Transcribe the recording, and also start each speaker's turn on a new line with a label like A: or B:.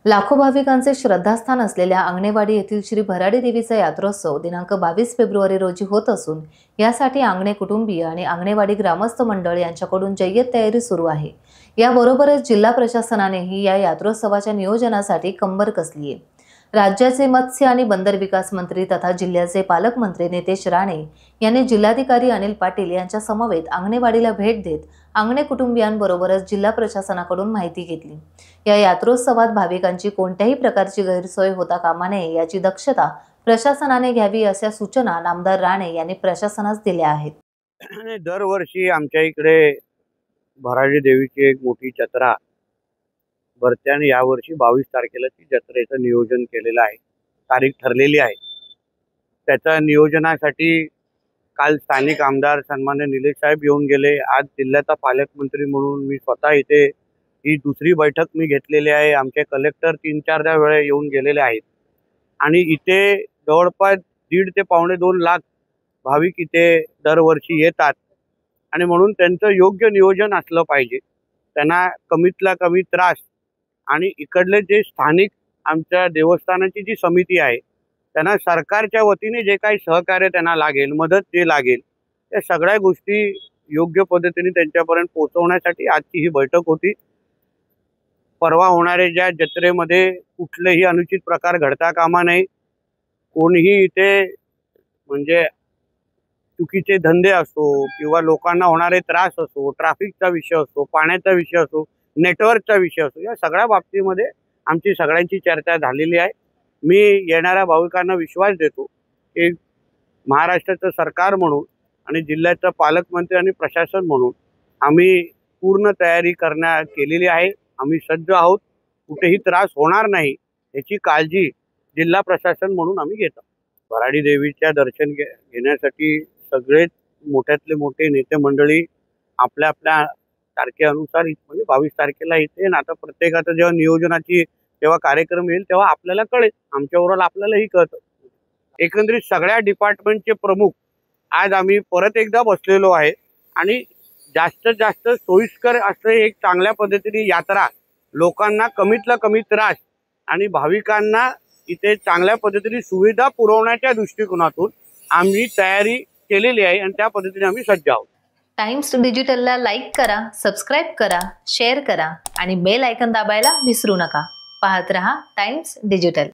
A: लाखो भाविकांचे श्रद्धास्थान असलेल्या आंगणेवाडी येथील श्री भराडी देवीचा यात्रोत्सव दिनांक 22 फेब्रुवारी रोजी होत असून यासाठी आंगणे कुटुंबीय आणि आंगणेवाडी ग्रामस्थ मंडळ यांच्याकडून जय्यत तयारी सुरू आहे। याबरोबरच जिल्हा प्रशासनानेही या यात्रोत्सवाच्या नियोजनासाठी कंबर कसली आहे। राज्याचे मत्स्य आणि बंदर विकास मंत्री तथा जिल्ह्याचे पालकमंत्री नितेश राणे यांनी जिल्हाधिकारी अनिल पाटील यांच्या समवेत आंगणेवाडीला भेट देत आंगणे कुटुंबियांबरोबरच जिल्हा प्रशासनाकडून माहिती घेतली। या यात्रोत्सवात भाविकांची कोणत्याही प्रकारची गैरसोय होता कामा नये याची दक्षता प्रशासनाने घ्यावी अशा सूचना नामदार राणे यांनी प्रशासनास दिल्या आहेत।
B: दरवर्षी आमच्या इकडे भराडी देवीची एक मोठी जत्रा भरते आणि यावर्षी 22 तारखेला ती जत्रेचं नियोजन केलेलं आहे। तारीख ठरलेली आहे। त्याच्या नियोजनासाठी काल स्थानिक आमदार सन्मान्य निलेश साहेब येऊन गेले। आज जिल्ह्याचा पालकमंत्री म्हणून मी स्वतः इथे ही दुसरी बैठक मी घेतलेली आहे। आमचे कलेक्टर 3-4 वेळा येऊन गेलेले आहेत आणि इथे जवळपास 1.5 ते 2.25 लाख भाविक इथे दरवर्षी येतात आणि म्हणून त्यांचं योग्य नियोजन असलं पाहिजे। त्यांना कमीतला कमी त्रास आणि इकडले जे स्थानिक आमच्या देवस्थानाची जी समिती आहे त्यांना सरकारच्या वतीने जे काही सहकार्य त्यांना लागेल, मदत जे लागेल, त्या सगळ्या गोष्टी योग्य पद्धतीने त्यांच्यापर्यंत पोहोचवण्यासाठी आजची ही बैठक होती। परवा होणाऱ्या ज्या जत्रेमध्ये कुठलेही अनुचित प्रकार घडता कामा नये। कोणीही इथे म्हणजे चुकीचे धंदे असो किंवा लोकांना होणारे त्रास असो, ट्रॅफिकचा विषय असो, पाण्याचा विषय असो, नेटवर्कचा विषय असो, या सगळ्या बाबतीमध्ये आमची सगळ्यांची चर्चा झालेली आहे। मी येणाऱ्या भाविकांना विश्वास देतो की महाराष्ट्राचं सरकार म्हणून आणि जिल्ह्याचा पालकमंत्री आणि प्रशासन म्हणून आम्ही पूर्ण तयारी केलेली आहे। आम्ही सज्ज आहोत। कुठेही त्रास होणार नाही याची काळजी जिल्हा प्रशासन म्हणून आम्ही घेतो। भराडी देवीच्या दर्शन घेण्यासाठी सगळेच मोठ्यातले मोठे नेते मंडळी आपल्या आपल्या तारखेनुसार म्हणजे 22 तारखेला येते आणि आता प्रत्येकाचं जेव्हा नियोजनाची जेव्हा कार्यक्रम येईल तेव्हा आपल्याला कळेल, आमच्याबरोबर आपल्यालाही कळतं। एकंदरीत सगळ्या डिपार्टमेंटचे प्रमुख आज आम्ही परत एकदा बसलेलो आहे आणि जास्तीत जास्त सोयीस्कर असे एक चांगल्या पद्धतीने यात्रा, लोकांना कमीतला कमी त्रास आणि भाविकांना इथे चांगल्या पद्धतीने सुविधा पुरवण्याच्या दृष्टिकोनातून आम्ही तयारी केलेली आहे आणि त्या पद्धतीने आम्ही सज्ज आहोत।
A: टाइम्स डिजिटलला लाईक करा, सबस्क्राइब करा, शेअर करा आणि बेल आयकॉन दाबायला विसरू नका। पाहत रहा टाइम्स डिजिटल।